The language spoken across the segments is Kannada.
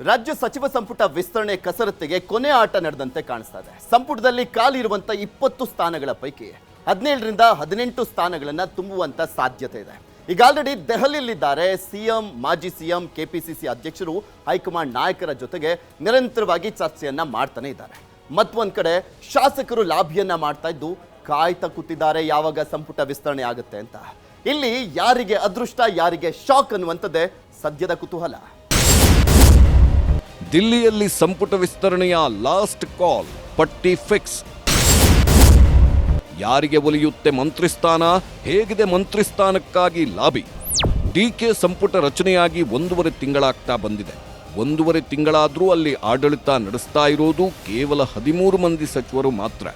ರಾಜ್ಯ ಸಚಿವ ಸಂಪುಟ ವಿಸ್ತರಣೆ ಕಸರತ್ತಿಗೆ ಕೊನೆ ಆಟ ನಡೆದಂತೆ ಕಾಣಿಸ್ತಾ ಇದೆ. ಸಂಪುಟದಲ್ಲಿ ಖಾಲಿ ಇರುವಂತ 20 ಸ್ಥಾನಗಳ ಪೈಕಿ 17ರಿಂದ 18 ಸ್ಥಾನಗಳನ್ನು ತುಂಬುವಂತ ಸಾಧ್ಯತೆ ಇದೆ. ಈಗ ಆಲ್ರೆಡಿ ದೆಹಲಿಯಲ್ಲಿದ್ದಾರೆ ಸಿಎಂ, ಮಾಜಿ ಸಿಎಂ, ಕೆಪಿಸಿಸಿ ಅಧ್ಯಕ್ಷರು ಹೈಕಮಾಂಡ್ ನಾಯಕರ ಜೊತೆಗೆ ನಿರಂತರವಾಗಿ ಚರ್ಚೆಯನ್ನ ಮಾಡ್ತಾನೆ ಇದ್ದಾರೆ. ಮತ್ತೊಂದು ಕಡೆ ಶಾಸಕರು ಲಾಭಿಯನ್ನ ಮಾಡ್ತಾ ಇದ್ದು ಕಾಯ್ತಾ ಕೂತಿದ್ದಾರೆ ಯಾವಾಗ ಸಂಪುಟ ವಿಸ್ತರಣೆ ಆಗುತ್ತೆ ಅಂತ. ಇಲ್ಲಿ ಯಾರಿಗೆ ಅದೃಷ್ಟ ಯಾರಿಗೆ ಶಾಕ್ ಅನ್ನುವಂಥದ್ದೇ ಸದ್ಯದ ಕುತೂಹಲ. ದಿಲ್ಲಿಯಲ್ಲಿ ಸಂಪುಟ ವಿಸ್ತರಣೆಯ ಲಾಸ್ಟ್ ಕಾಲ್, ಪಟ್ಟಿ ಫಿಕ್ಸ್. ಯಾರಿಗೆ ಒಲಿಯುತ್ತೆ ಮಂತ್ರಿ ಸ್ಥಾನ, ಹೇಗಿದೆ ಮಂತ್ರಿ ಸ್ಥಾನಕ್ಕಾಗಿ ಲಾಬಿ? ಡಿಕೆ ಸಂಪುಟ ರಚನೆಯಾಗಿ 1.5 ತಿಂಗಳಾಗ್ತಾ ಬಂದಿದೆ. 1.5 ತಿಂಗಳಾದರೂ ಅಲ್ಲಿ ಆಡಳಿತ ನಡೆಸ್ತಾ ಇರೋದು ಕೇವಲ 13 ಮಂದಿ ಸಚಿವರು ಮಾತ್ರ.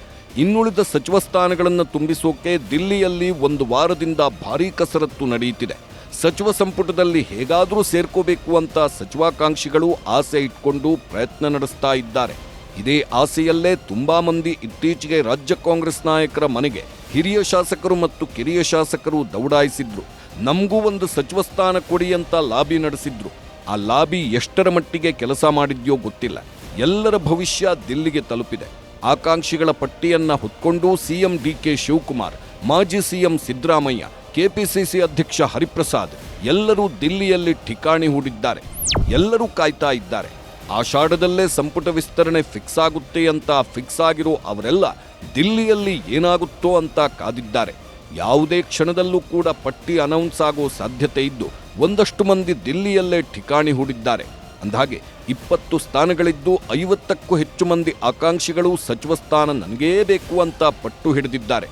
ಇನ್ನುಳಿದ ಸಚಿವ ಸ್ಥಾನಗಳನ್ನು ತುಂಬಿಸೋಕೆ ದಿಲ್ಲಿಯಲ್ಲಿ 1 ವಾರದಿಂದ ಭಾರೀ ಕಸರತ್ತು ನಡೆಯುತ್ತಿದೆ. ಸಚಿವ ಸಂಪುಟದಲ್ಲಿ ಹೇಗಾದರೂ ಸೇರ್ಕೋಬೇಕು ಅಂತ ಸಚಿವಾಕಾಂಕ್ಷಿಗಳು ಆಸೆ ಇಟ್ಕೊಂಡು ಪ್ರಯತ್ನ ನಡೆಸ್ತಾ ಇದ್ದಾರೆ. ಇದೇ ಆಸೆಯಲ್ಲೇ ತುಂಬಾ ಮಂದಿ ಇತ್ತೀಚೆಗೆ ರಾಜ್ಯ ಕಾಂಗ್ರೆಸ್ ನಾಯಕರ ಮನೆಗೆ ಹಿರಿಯ ಶಾಸಕರು ಮತ್ತು ಕಿರಿಯ ಶಾಸಕರು ದೌಡಾಯಿಸಿದ್ರು. ನಮಗೂ ಒಂದು ಸಚಿವ ಸ್ಥಾನ ಕೊಡಿ ಅಂತ ಲಾಬಿ ನಡೆಸಿದ್ರು. ಆ ಲಾಬಿ ಎಷ್ಟರ ಮಟ್ಟಿಗೆ ಕೆಲಸ ಮಾಡಿದ್ಯೋ ಗೊತ್ತಿಲ್ಲ. ಎಲ್ಲರ ಭವಿಷ್ಯ ದಿಲ್ಲಿಗೆ ತಲುಪಿದೆ. ಆಕಾಂಕ್ಷಿಗಳ ಪಟ್ಟಿಯನ್ನ ಹೊತ್ಕೊಂಡು ಸಿಎಂ ಡಿಕೆ ಶಿವಕುಮಾರ್, ಮಾಜಿ ಸಿಎಂ ಸಿದ್ದರಾಮಯ್ಯ, ಕೆಪಿಸಿಸಿ ಅಧ್ಯಕ್ಷ ಹರಿಪ್ರಸಾದ್ ಎಲ್ಲರೂ ದಿಲ್ಲಿಯಲ್ಲಿ ಠಿಕಾಣಿ ಹೂಡಿದ್ದಾರೆ. ಎಲ್ಲರೂ ಕಾಯ್ತಾ ಇದ್ದಾರೆ. ಆಷಾಢದಲ್ಲೇ ಸಂಪುಟ ವಿಸ್ತರಣೆ ಫಿಕ್ಸ್ ಆಗುತ್ತೆ ಅಂತ ಫಿಕ್ಸ್ ಆಗಿರೋ ಅವರೆಲ್ಲ ದಿಲ್ಲಿಯಲ್ಲಿ ಏನಾಗುತ್ತೋ ಅಂತ ಕಾದಿದ್ದಾರೆ. ಯಾವುದೇ ಕ್ಷಣದಲ್ಲೂ ಕೂಡ ಪಟ್ಟಿ ಅನೌನ್ಸ್ ಆಗೋ ಸಾಧ್ಯತೆ ಇದ್ದು ಒಂದಷ್ಟು ಮಂದಿ ದಿಲ್ಲಿಯಲ್ಲೇ ಠಿಕಾಣಿ ಹೂಡಿದ್ದಾರೆ. ಅಂದಹಾಗೆ 20 ಸ್ಥಾನಗಳಿದ್ದು 50ಕ್ಕೂ ಹೆಚ್ಚು ಮಂದಿ ಆಕಾಂಕ್ಷಿಗಳು ಸಚಿವ ಸ್ಥಾನ ನನಗೇ ಬೇಕು ಅಂತ ಪಟ್ಟು ಹಿಡಿದಿದ್ದಾರೆ.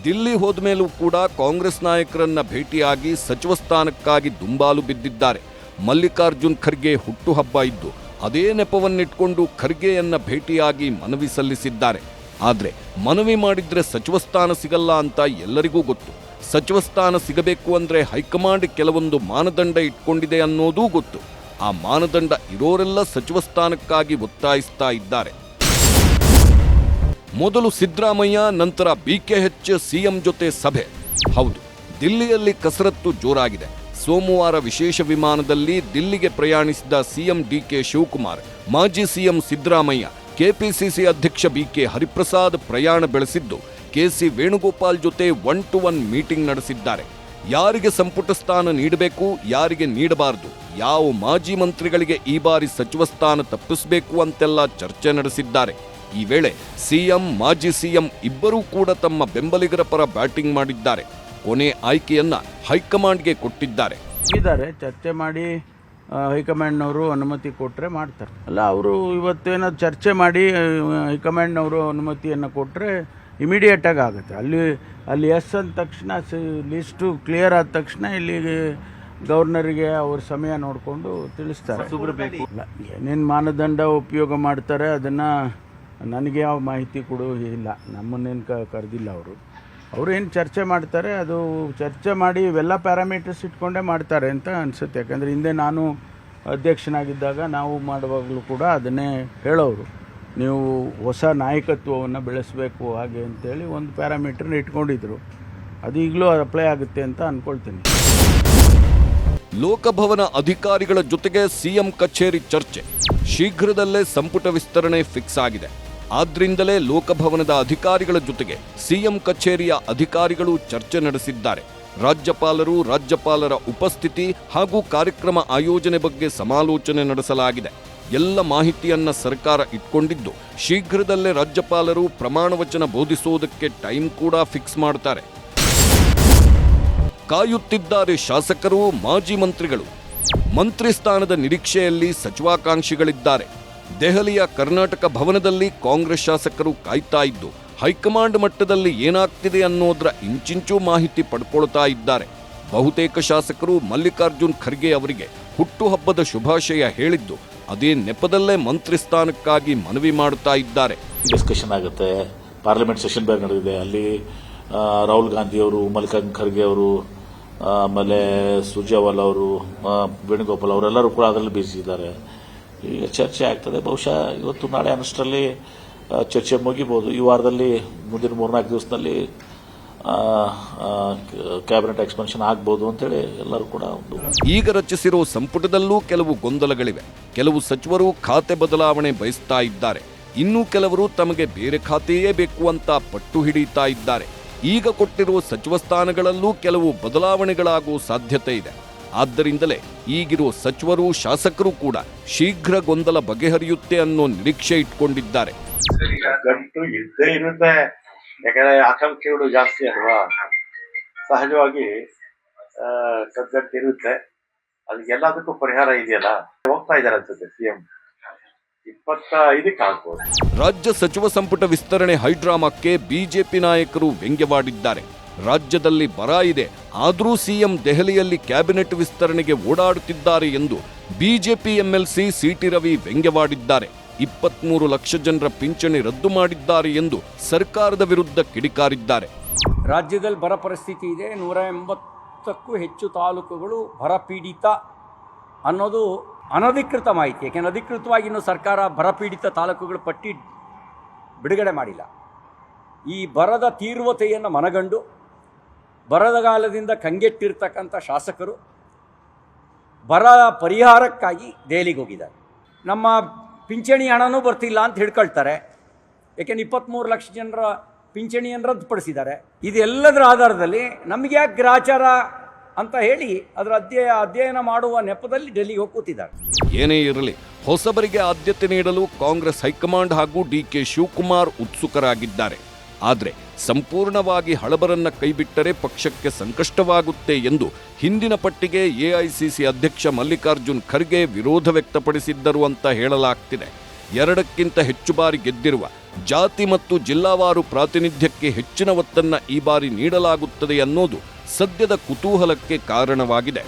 ದಿಲ್ಲಿ ಹೋದ ಮೇಲೂ ಕೂಡ ಕಾಂಗ್ರೆಸ್ ನಾಯಕರನ್ನ ಭೇಟಿಯಾಗಿ ಸಚಿವ ಸ್ಥಾನಕ್ಕಾಗಿ ದುಂಬಾಲು ಬಿದ್ದಿದ್ದಾರೆ. ಮಲ್ಲಿಕಾರ್ಜುನ್ ಖರ್ಗೆ ಹುಟ್ಟುಹಬ್ಬ ಇದ್ದು ಅದೇ ನೆಪವನ್ನಿಟ್ಕೊಂಡು ಖರ್ಗೆಯನ್ನ ಭೇಟಿಯಾಗಿ ಮನವಿ ಸಲ್ಲಿಸಿದ್ದಾರೆ. ಆದರೆ ಮನವಿ ಮಾಡಿದ್ರೆ ಸಚಿವ ಸ್ಥಾನ ಸಿಗಲ್ಲ ಅಂತ ಎಲ್ಲರಿಗೂ ಗೊತ್ತು. ಸಚಿವ ಸ್ಥಾನ ಸಿಗಬೇಕು ಅಂದ್ರೆ ಹೈಕಮಾಂಡ್ ಕೆಲವೊಂದು ಮಾನದಂಡ ಇಟ್ಕೊಂಡಿದೆ ಅನ್ನೋದೂ ಗೊತ್ತು. ಆ ಮಾನದಂಡ ಇರೋರೆಲ್ಲ ಸಚಿವ ಸ್ಥಾನಕ್ಕಾಗಿ ಒತ್ತಾಯಿಸ್ತಾ ಇದ್ದಾರೆ. ಮೊದಲು ಸಿದ್ದರಾಮಯ್ಯ, ನಂತರ BKH ಸಿಎಂ ಜೊತೆ ಸಭೆ. ಹೌದು, ದಿಲ್ಲಿಯಲ್ಲಿ ಕಸರತ್ತು ಜೋರಾಗಿದೆ. ಸೋಮವಾರ ವಿಶೇಷ ವಿಮಾನದಲ್ಲಿ ದಿಲ್ಲಿಗೆ ಪ್ರಯಾಣಿಸಿದ ಸಿಎಂ ಡಿಕೆ ಶಿವಕುಮಾರ್, ಮಾಜಿ ಸಿಎಂ ಸಿದ್ದರಾಮಯ್ಯ, ಕೆಪಿಸಿಸಿ ಅಧ್ಯಕ್ಷ BK ಹರಿಪ್ರಸಾದ್ ಪ್ರಯಾಣ ಬೆಳೆಸಿದ್ದು KC ವೇಣುಗೋಪಾಲ್ ಜೊತೆ 1-to-1 ಮೀಟಿಂಗ್ ನಡೆಸಿದ್ದಾರೆ. ಯಾರಿಗೆ ಸಂಪುಟ ಸ್ಥಾನ ನೀಡಬೇಕು, ಯಾರಿಗೆ ನೀಡಬಾರದು, ಯಾವ ಮಾಜಿ ಮಂತ್ರಿಗಳಿಗೆ ಈ ಬಾರಿ ಸಚಿವ ಸ್ಥಾನ ತಪ್ಪಿಸಬೇಕು ಅಂತೆಲ್ಲ ಚರ್ಚೆ ನಡೆಸಿದ್ದಾರೆ. ಈ ವೇಳೆ ಸಿಎಂ, ಮಾಜಿ ಸಿಎಂ ಇಬ್ಬರೂ ಕೂಡ ತಮ್ಮ ಬೆಂಬಲಿಗರ ಪರ ಬ್ಯಾಟಿಂಗ್ ಮಾಡಿದ್ದಾರೆ. ಕೊನೆ ಆಯ್ಕೆಯನ್ನ ಹೈಕಮಾಂಡ್ಗೆ ಕೊಟ್ಟಿದ್ದಾರೆ. ಚರ್ಚೆ ಮಾಡಿ ಹೈಕಮಾಂಡ್ನವರು ಅನುಮತಿ ಕೊಟ್ಟರೆ ಮಾಡ್ತಾರೆ. ಅಲ್ಲ, ಅವರು ಇವತ್ತೇನೋ ಚರ್ಚೆ ಮಾಡಿ ಹೈಕಮಾಂಡ್ನವರು ಅನುಮತಿಯನ್ನು ಕೊಟ್ಟರೆ ಇಮಿಡಿಯೇಟಾಗಿ ಆಗುತ್ತೆ. ಅಲ್ಲಿ ಎಸ್ ಅಂದ ತಕ್ಷಣ ಲಿಸ್ಟು ಕ್ಲಿಯರ್ ಆದ ತಕ್ಷಣ ಇಲ್ಲಿಗೆ ಗವರ್ನರಿಗೆ ಅವ್ರ ಸಮಯ ನೋಡಿಕೊಂಡು ತಿಳಿಸ್ತಾರೆ. ಏನೇನು ಮಾನದಂಡ ಉಪಯೋಗ ಮಾಡ್ತಾರೆ ಅದನ್ನು ನನಗೆ ಯಾವ ಮಾಹಿತಿ ಕೊಡೋ ಇಲ್ಲ. ನಮ್ಮನ್ನೇನು ಕರೆದಿಲ್ಲ ಅವರು ಏನು ಚರ್ಚೆ ಮಾಡ್ತಾರೆ ಅದು ಚರ್ಚೆ ಮಾಡಿ ಇವೆಲ್ಲ ಪ್ಯಾರಾಮೀಟರ್ಸ್ ಇಟ್ಕೊಂಡೇ ಮಾಡ್ತಾರೆ ಅಂತ ಅನಿಸುತ್ತೆ. ಯಾಕಂದರೆ ಹಿಂದೆ ನಾನು ಅಧ್ಯಕ್ಷನಾಗಿದ್ದಾಗ ನಾವು ಮಾಡುವಾಗಲೂ ಕೂಡ ಅದನ್ನೇ ಹೇಳೋರು, ನೀವು ಹೊಸ ನಾಯಕತ್ವವನ್ನು ಬೆಳೆಸಬೇಕು ಹಾಗೆ ಅಂತೇಳಿ ಒಂದು ಪ್ಯಾರಾಮೀಟರ್ನ ಇಟ್ಕೊಂಡಿದ್ರು. ಅದು ಈಗಲೂ ಅಪ್ಲೈ ಆಗುತ್ತೆ ಅಂತ ಅಂದ್ಕೊಳ್ತೀನಿ. ಲೋಕಭವನ ಅಧಿಕಾರಿಗಳ ಜೊತೆಗೆ ಸಿಎಂ ಕಚೇರಿ ಚರ್ಚೆ. ಶೀಘ್ರದಲ್ಲೇ ಸಂಪುಟ ವಿಸ್ತರಣೆ ಫಿಕ್ಸ್ ಆಗಿದೆ. ಆದ್ರಿಂದಲೇ ಲೋಕಭವನದ ಅಧಿಕಾರಿಗಳ ಜೊತೆಗೆ ಸಿಎಂ ಕಚೇರಿಯ ಅಧಿಕಾರಿಗಳು ಚರ್ಚೆ ನಡೆಸಿದ್ದಾರೆ. ರಾಜ್ಯಪಾಲರು, ರಾಜ್ಯಪಾಲರ ಉಪಸ್ಥಿತಿ ಹಾಗೂ ಕಾರ್ಯಕ್ರಮ ಆಯೋಜನೆ ಬಗ್ಗೆ ಸಮಾಲೋಚನೆ ನಡೆಸಲಾಗಿದೆ. ಎಲ್ಲ ಮಾಹಿತಿಯನ್ನ ಸರ್ಕಾರ ಇಟ್ಕೊಂಡಿದ್ದು ಶೀಘ್ರದಲ್ಲೇ ರಾಜ್ಯಪಾಲರು ಪ್ರಮಾಣ ವಚನ ಬೋಧಿಸುವುದಕ್ಕೆ ಟೈಮ್ ಕೂಡ ಫಿಕ್ಸ್ ಮಾಡ್ತಾರೆ. ಕಾಯುತ್ತಿದ್ದಾರೆ ಶಾಸಕರು, ಮಾಜಿ ಮಂತ್ರಿಗಳು. ಮಂತ್ರಿ ಸ್ಥಾನದ ನಿರೀಕ್ಷೆಯಲ್ಲಿ ಸಚಿವಾಕಾಂಕ್ಷಿಗಳಿದ್ದಾರೆ. ದೆಹಲಿಯ ಕರ್ನಾಟಕ ಭವನದಲ್ಲಿ ಕಾಂಗ್ರೆಸ್ ಶಾಸಕರು ಕಾಯ್ತಾ ಇದ್ದು ಹೈಕಮಾಂಡ್ ಮಟ್ಟದಲ್ಲಿ ಏನಾಗ್ತಿದೆ ಅನ್ನೋದ್ರ ಇಂಚಿಂಚೂ ಮಾಹಿತಿ ಪಡ್ಕೊಳ್ತಾ ಇದ್ದಾರೆ. ಬಹುತೇಕ ಶಾಸಕರು ಮಲ್ಲಿಕಾರ್ಜುನ್ ಖರ್ಗೆ ಅವರಿಗೆ ಹುಟ್ಟುಹಬ್ಬದ ಶುಭಾಶಯ ಹೇಳಿದ್ದು ಅದೇ ನೆಪದಲ್ಲೇ ಮಂತ್ರಿ ಸ್ಥಾನಕ್ಕಾಗಿ ಮನವಿ ಮಾಡುತ್ತಾ ಇದ್ದಾರೆ. ಡಿಸ್ಕಷನ್ ಆಗುತ್ತೆ. ಪಾರ್ಲಿಮೆಂಟ್ ಸೆಷನ್ ಬೇರೆ ನಡೆದಿದೆ. ಅಲ್ಲಿ ರಾಹುಲ್ ಗಾಂಧಿ ಅವರು, ಮಲ್ಲಿಕಾರ್ಜುನ್ ಖರ್ಗೆ ಅವರು, ಆಮೇಲೆ ಸುರ್ಜೇವಾಲಾ ಅವರು, ವೇಣುಗೋಪಾಲ್ ಅವರೆಲ್ಲರೂ ಕೂಡ ಅದರಲ್ಲಿ ಬ್ಯುಸಿ ಇದ್ದಾರೆ. ಈಗ ಚರ್ಚೆ ಆಗ್ತದೆ. ಬಹುಶಃ ಇವತ್ತು ನಾಳೆ ಅನ್ನಷ್ಟರಲ್ಲಿ ಚರ್ಚೆ ಮುಗಿಬಹುದು. ಈ ವಾರದಲ್ಲಿ ಮುಂದಿನ 3-4 ದಿವಸದಲ್ಲಿ ಕ್ಯಾಬಿನೆಟ್ ಎಕ್ಸ್ಪೆನ್ಷನ್ ಆಗ್ಬೋದು ಅಂತೇಳಿ ಎಲ್ಲರೂ ಕೂಡ ಒಂದು. ಈಗ ರಚಿಸಿರೋ ಸಂಪುಟದಲ್ಲೂ ಕೆಲವು ಗೊಂದಲಗಳಿವೆ. ಕೆಲವು ಸಚಿವರು ಖಾತೆ ಬದಲಾವಣೆ ಬಯಸ್ತಾ ಇದ್ದಾರೆ. ಇನ್ನು ಕೆಲವರು ತಮಗೆ ಬೇರೆ ಖಾತೆಯೇ ಬೇಕು ಅಂತ ಪಟ್ಟು ಹಿಡಿಯುತ್ತಾ ಇದ್ದಾರೆ. ಈಗ ಕೊಟ್ಟಿರುವ ಸಚಿವ ಸ್ಥಾನಗಳಲ್ಲೂ ಕೆಲವು ಬದಲಾವಣೆಗಳಾಗುವ ಸಾಧ್ಯತೆ ಇದೆ. ಆದ್ದರಿಂದಲೇ ಈಗಿರುವ ಸಚಿವರು ಶಾಸಕರು ಕೂಡ ಶೀಘ್ರ ಗೊಂದಲ ಬಗೆಹರಿಯುತ್ತೆ ಅನ್ನೋ ನಿರೀಕ್ಷೆ ಇಟ್ಕೊಂಡಿದ್ದಾರೆ. ಗಂಟು ಇದ್ದೇ ಇರುತ್ತೆ, ಯಾಕಂದ್ರೆ ಆಕಾಂಕ್ಷೆಗಳು ಜಾಸ್ತಿ ಅಲ್ವಾ, ಸಹಜವಾಗಿ ಕಗ್ಗಂಟು ಇರುತ್ತೆ. ಅದಕ್ಕೆಲ್ಲದಕ್ಕೂ ಪರಿಹಾರ ಇದೆಯಲ್ಲ, ಹೋಗ್ತಾ ಇದ್ದಾರೆ ಅನ್ಸುತ್ತೆ ಸಿಎಂ 25ಕ್ಕೆ ಆಗ್ಬೋದು. ರಾಜ್ಯ ಸಚಿವ ಸಂಪುಟ ವಿಸ್ತರಣೆ ಹೈಡ್ರಾಮಾಕ್ಕೆ ಬಿಜೆಪಿ ನಾಯಕರು ವ್ಯಂಗ್ಯವಾಡಿದ್ದಾರೆ. ರಾಜ್ಯದಲ್ಲಿ ಬರ ಇದೆ, ಆದರೂ ಸಿಎಂ ದೆಹಲಿಯಲ್ಲಿ ಕ್ಯಾಬಿನೆಟ್ ವಿಸ್ತರಣೆಗೆ ಓಡಾಡುತ್ತಿದ್ದಾರೆ ಎಂದು ಬಿಜೆಪಿ ಎಂಎಲ್ಸಿ ಸಿಟಿ ರವಿ ವ್ಯಂಗ್ಯವಾಡಿದ್ದಾರೆ. 23 ಲಕ್ಷ ಜನರ ಪಿಂಚಣಿ ರದ್ದು ಮಾಡಿದ್ದಾರೆ ಎಂದು ಸರ್ಕಾರದ ವಿರುದ್ಧ ಕಿಡಿಕಾರಿದ್ದಾರೆ. ರಾಜ್ಯದಲ್ಲಿ ಬರ ಪರಿಸ್ಥಿತಿ ಇದೆ, 180ಕ್ಕೂ ಹೆಚ್ಚು ತಾಲೂಕುಗಳು ಬರ ಪೀಡಿತ ಅನ್ನೋದು ಅನಧಿಕೃತ ಮಾಹಿತಿ. ಯಾಕೆಂದರೆ ಅಧಿಕೃತವಾಗಿ ಇನ್ನೂ ಸರ್ಕಾರ ಬರಪೀಡಿತ ತಾಲೂಕುಗಳ ಪಟ್ಟಿ ಬಿಡುಗಡೆ ಮಾಡಿಲ್ಲ. ಈ ಬರದ ತೀವ್ರತೆಯನ್ನು ಮನಗಂಡು ಬರಗಾಲದಿಂದ ಕಂಗೆಟ್ಟಿರ್ತಕ್ಕಂಥ ಶಾಸಕರು ಬರ ಪರಿಹಾರಕ್ಕಾಗಿ ದೆಹಲಿಗೆ ಹೋಗಿದ್ದಾರೆ. ನಮ್ಮ ಪಿಂಚಣಿ ಹಣನೂ ಬರ್ತಿಲ್ಲ ಅಂತ ಹಿಡ್ಕೊಳ್ತಾರೆ. ಯಾಕೆಂದರೆ 23 ಲಕ್ಷ ಜನರ ಪಿಂಚಣಿಯನ್ನು ರದ್ದುಪಡಿಸಿದ್ದಾರೆ. ಇದೆಲ್ಲದರ ಆಧಾರದಲ್ಲಿ ನಮಗೆ ಯಾಕೆ ಗ್ರಾಚಾರ ಅಂತ ಹೇಳಿ ಅದರ ಅಧ್ಯಯನ ಮಾಡುವ ನೆಪದಲ್ಲಿ ಡೆಲ್ಲಿಗೆ ಹೋಗಿ ಕೂತಿದ್ದಾರೆ. ಏನೇ ಇರಲಿ, ಹೊಸಬರಿಗೆ ಆದ್ಯತೆ ನೀಡಲು ಕಾಂಗ್ರೆಸ್ ಹೈಕಮಾಂಡ್ ಹಾಗೂ ಡಿಕೆ ಶಿವಕುಮಾರ್ ಉತ್ಸುಕರಾಗಿದ್ದಾರೆ. ಆದರೆ ಸಂಪೂರ್ಣವಾಗಿ ಹಳಬರನ್ನ ಕೈಬಿಟ್ಟರೆ ಪಕ್ಷಕ್ಕೆ ಸಂಕಷ್ಟವಾಗುತ್ತೆ ಎಂದು ಹಿಂದಿನ ಪಟ್ಟಿಗೆ ಎಐಸಿಸಿ ಅಧ್ಯಕ್ಷ ಮಲ್ಲಿಕಾರ್ಜುನ್ ಖರ್ಗೆ ವಿರೋಧ ವ್ಯಕ್ತಪಡಿಸಿದ್ದರು ಅಂತ ಹೇಳಲಾಗ್ತಿದೆ. 2ಕ್ಕಿಂತ ಹೆಚ್ಚು ಬಾರಿ ಗೆದ್ದಿರುವ ಜಾತಿ ಮತ್ತು ಜಿಲ್ಲಾವಾರು ಪ್ರಾತಿನಿಧ್ಯಕ್ಕೆ ಹೆಚ್ಚಿನ ಒತ್ತನ್ನು ಈ ಬಾರಿ ನೀಡಲಾಗುತ್ತದೆ ಅನ್ನೋದು ಸದ್ಯದ ಕುತೂಹಲಕ್ಕೆ ಕಾರಣವಾಗಿದೆ.